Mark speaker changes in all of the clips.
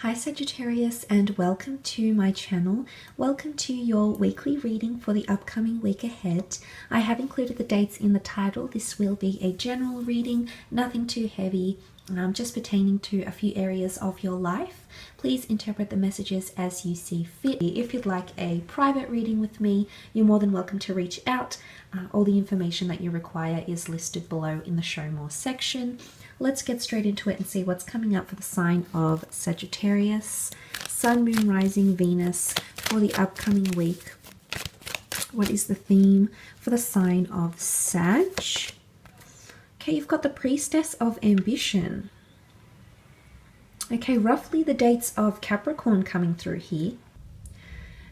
Speaker 1: Hi Sagittarius, and welcome to my channel. Welcome to your weekly reading for the upcoming week ahead. I have included the dates in the title. This will be a general reading, nothing too heavy, just pertaining to a few areas of your life. Please interpret the messages as you see fit. If you'd like a private reading with me, you're more than welcome to reach out. All the information that you require is listed below in the Show More section. Let's get straight into it and see what's coming up for the sign of Sagittarius, Sun, Moon, Rising, Venus for the upcoming week. What is the theme for the sign of Sag? Okay, you've got the Priestess of Ambition. Okay, roughly the dates of Capricorn coming through here.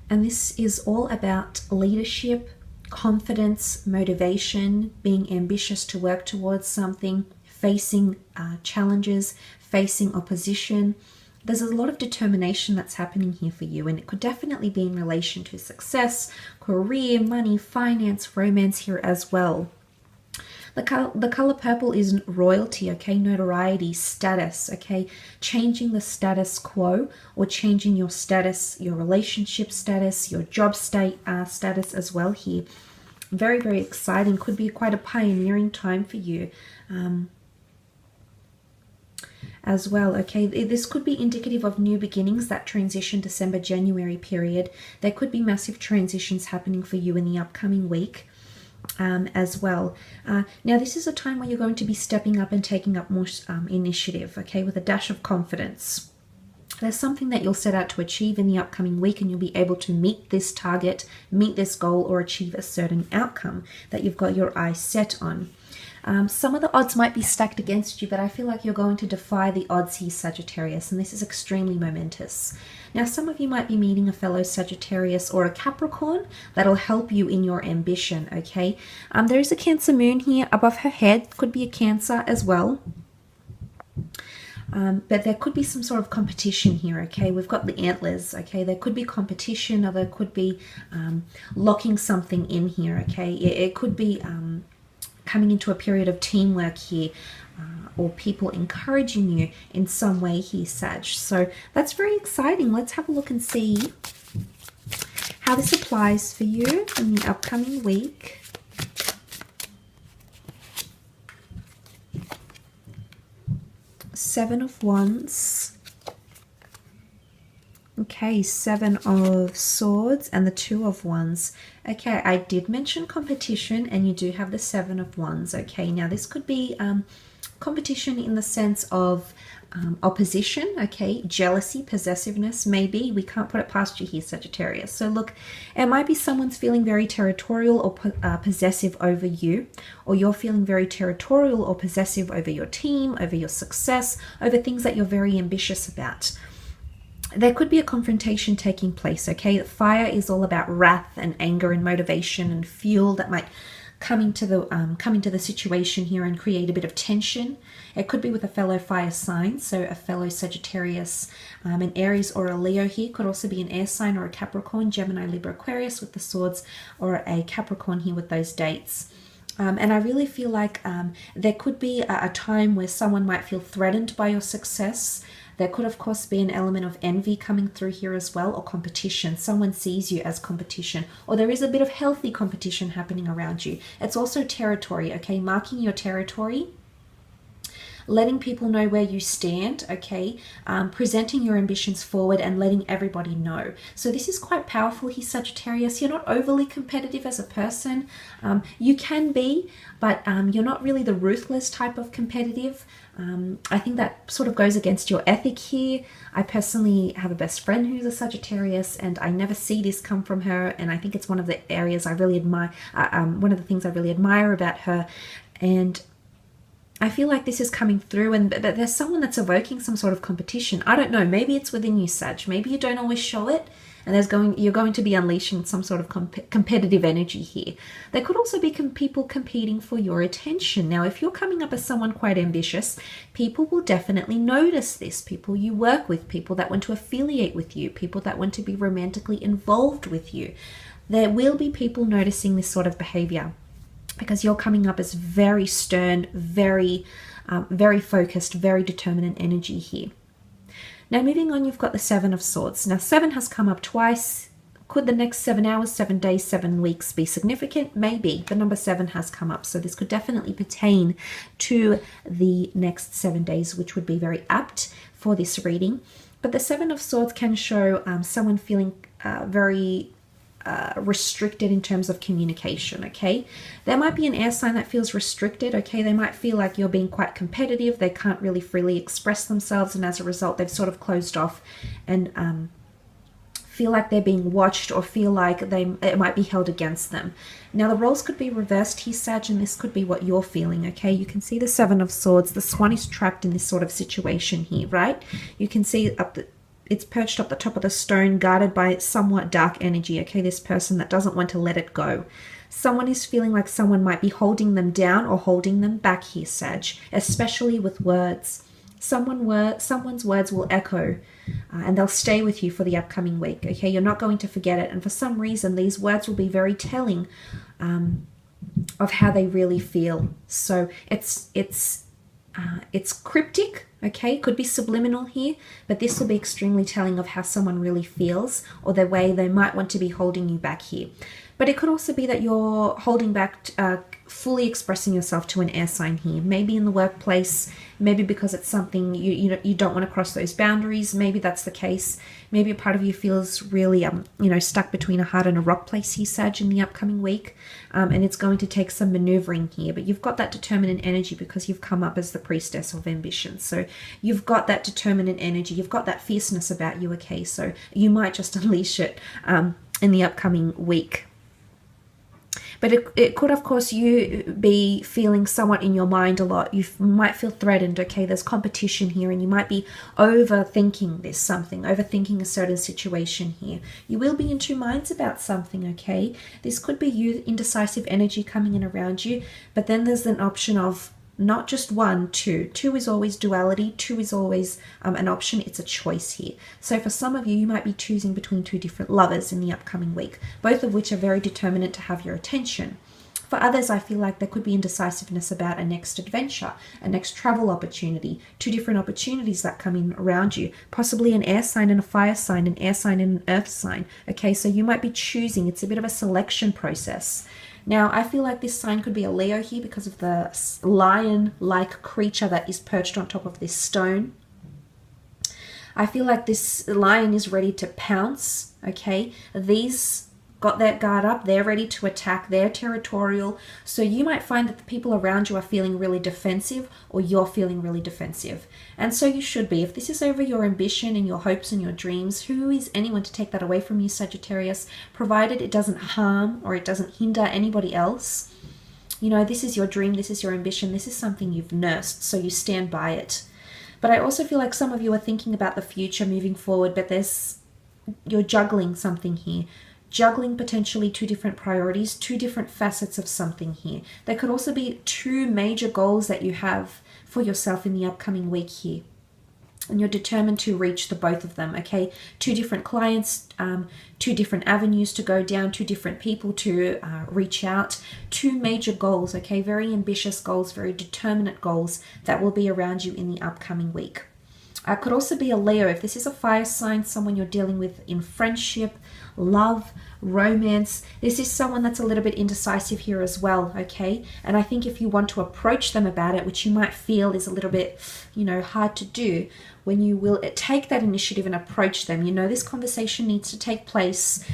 Speaker 1: And this is all about leadership, confidence, motivation, being ambitious to work towards something, facing challenges, facing opposition. There's a lot of determination that's happening here for you, and it could definitely be in relation to success, career, money, finance, romance here as well. The color purple is royalty, okay, notoriety, status, okay, changing the status quo or changing your status, your relationship status, your job status as well here. Very, very exciting. Could be quite a pioneering time for you. As well, okay, this could be indicative of new beginnings, that transition December, January period. There could be massive transitions happening for you in the upcoming week as well. Now, this is a time where you're going to be stepping up and taking up more initiative, okay, with a dash of confidence. There's something that you'll set out to achieve in the upcoming week, and you'll be able to meet this target, meet this goal, or achieve a certain outcome that you've got your eyes set on. Some of the odds might be stacked against you, but I feel like you're going to defy the odds here, Sagittarius, and this is extremely momentous. Now, some of you might be meeting a fellow Sagittarius or a Capricorn that'll help you in your ambition, okay? There is a Cancer moon here above her head, could be a Cancer as well. But there could be some sort of competition here, okay? We've got the antlers, okay? There could be competition, or there could be locking something in here, okay? It could be coming into a period of teamwork here, or people encouraging you in some way here, Sag. So that's very exciting. Let's have a look and see how this applies for you in the upcoming week. Seven of Wands. Okay, Seven of Swords and the Two of Wands. Okay, I did mention competition, and you do have the Seven of Wands. Okay, now this could be competition in the sense of opposition, okay, jealousy, possessiveness, maybe. We can't put it past you here, Sagittarius. So look, it might be someone's feeling very territorial or possessive over you, or you're feeling very territorial or possessive over your team, over your success, over things that you're very ambitious about. There could be a confrontation taking place, okay? Fire is all about wrath and anger and motivation and fuel that might come into the situation here and create a bit of tension. It could be with a fellow fire sign, so a fellow Sagittarius, an Aries or a Leo here. Could also be an air sign or a Capricorn, Gemini, Libra, Aquarius with the swords, or a Capricorn here with those dates. And I really feel like there could be a time where someone might feel threatened by your success. There could, of course, be an element of envy coming through here as well, or competition. Someone sees you as competition, or there is a bit of healthy competition happening around you. It's also territory, okay? Marking your territory, letting people know where you stand, okay? Presenting your ambitions forward and letting everybody know. So this is quite powerful here, Sagittarius. You're not overly competitive as a person. You can be, but you're not really the ruthless type of competitive. I think that sort of goes against your ethic here. I personally have a best friend who's a Sagittarius, and I never see this come from her, and I think it's one of the areas I really admire, one of the things I really admire about her. And I feel like this is coming through, and there's someone that's evoking some sort of competition. I don't know, maybe it's within you, Sag. Maybe you don't always show it, and you're going to be unleashing some sort of competitive energy here. There could also be people competing for your attention. Now, if you're coming up as someone quite ambitious, people will definitely notice this. People you work with, people that want to affiliate with you, people that want to be romantically involved with you. There will be people noticing this sort of behavior, because you're coming up as very stern, very focused, very determined energy here. Now moving on, you've got the Seven of Swords. Now 7 has come up twice. Could the next 7 hours, 7 days, 7 weeks be significant? Maybe. The number 7 has come up, so this could definitely pertain to the next 7 days, which would be very apt for this reading. But the Seven of Swords can show someone feeling very restricted in terms of communication, okay? There might be an air sign that feels restricted, okay? They might feel like you're being quite competitive. They can't really freely express themselves, and as a result, they've sort of closed off and feel like they're being watched, or feel like it might be held against them. Now the roles could be reversed here, Sag, and this could be what you're feeling, okay? You can see the Seven of Swords. The swan is trapped in this sort of situation here, right? You can see it's perched up the top of the stone, guarded by somewhat dark energy, okay? This person that doesn't want to let it go. Someone is feeling like someone might be holding them down or holding them back here, Sag, especially with words. Someone's words will echo and they'll stay with you for the upcoming week, okay? You're not going to forget it, and for some reason these words will be very telling of how they really feel. So it's cryptic, okay? Could be subliminal here, but this will be extremely telling of how someone really feels, or the way they might want to be holding you back here. But it could also be that you're holding back fully expressing yourself to an air sign here. Maybe in the workplace, maybe because it's something you don't want to cross those boundaries. Maybe that's the case. Maybe a part of you feels really stuck between a hard and a rock place here, Sag, in the upcoming week, and it's going to take some maneuvering here. But you've got that determinant energy because you've come up as the priestess of ambition. So you've got that determinant energy. You've got that fierceness about you, okay? So you might just unleash it in the upcoming week. But it could, of course, you be feeling somewhat in your mind a lot. You might feel threatened, okay? There's competition here, and you might be overthinking overthinking a certain situation here. You will be in two minds about something, okay? This could be you, indecisive energy coming in around you, but then there's an option of not just one, two. Two is always duality. Two is always an option. It's a choice here. So for some of you, you might be choosing between two different lovers in the upcoming week, both of which are very determinant to have your attention. For others, I feel like there could be indecisiveness about a next adventure, a next travel opportunity, two different opportunities that come in around you, possibly an air sign and a fire sign, an air sign and an earth sign. Okay, so you might be choosing. It's a bit of a selection process. Now, I feel like this sign could be a Leo here because of the lion-like creature that is perched on top of this stone. I feel like this lion is ready to pounce, okay? These got their guard up. They're ready to attack. They're territorial. So you might find that the people around you are feeling really defensive, or you're feeling really defensive. And so you should be. If this is over your ambition and your hopes and your dreams, who is anyone to take that away from you, Sagittarius, provided it doesn't harm or it doesn't hinder anybody else? You know, this is your dream. This is your ambition. This is something you've nursed, so you stand by it. But I also feel like some of you are thinking about the future moving forward, but you're juggling something here. Juggling potentially two different priorities, two different facets of something here. There could also be two major goals that you have for yourself in the upcoming week here. And you're determined to reach the both of them, okay? Two different clients, two different avenues to go down, two different people to reach out. Two major goals, okay? Very ambitious goals, very determinate goals that will be around you in the upcoming week. Could also be a Leo. If this is a fire sign, someone you're dealing with in friendship, love, romance, this is someone that's a little bit indecisive here as well, okay? And I think if you want to approach them about it, which you might feel is a little bit, hard to do, when you will take that initiative and approach them, this conversation needs to take place.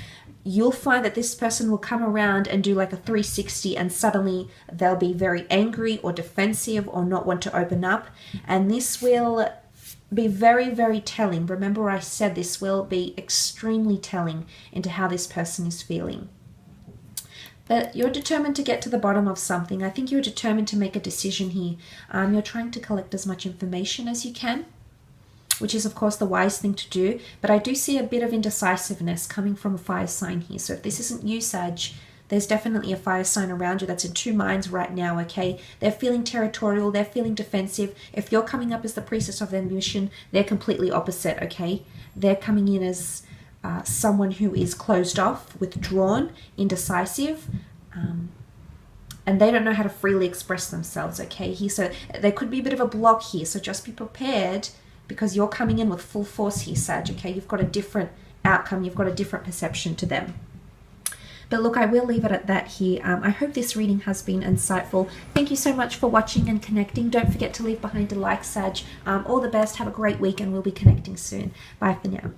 Speaker 1: You'll find that this person will come around and do like a 360, and suddenly they'll be very angry or defensive or not want to open up. And this will be very, very telling. Remember, I said this will be extremely telling into how this person is feeling. But you're determined to get to the bottom of something. I think you're determined to make a decision here. You're trying to collect as much information as you can, which is, of course, the wise thing to do. But I do see a bit of indecisiveness coming from a fire sign here. So if this isn't you, Sag, there's definitely a fire sign around you that's in two minds right now, okay? They're feeling territorial. They're feeling defensive. If you're coming up as the priestess of ambition, they're completely opposite, okay? They're coming in as someone who is closed off, withdrawn, indecisive, and they don't know how to freely express themselves, okay? So there could be a bit of a block here, so just be prepared because you're coming in with full force here, Sag, okay? You've got a different outcome. You've got a different perception to them. But look, I will leave it at that here. I hope this reading has been insightful. Thank you so much for watching and connecting. Don't forget to leave behind a like, Sag. All the best. Have a great week, and we'll be connecting soon. Bye for now.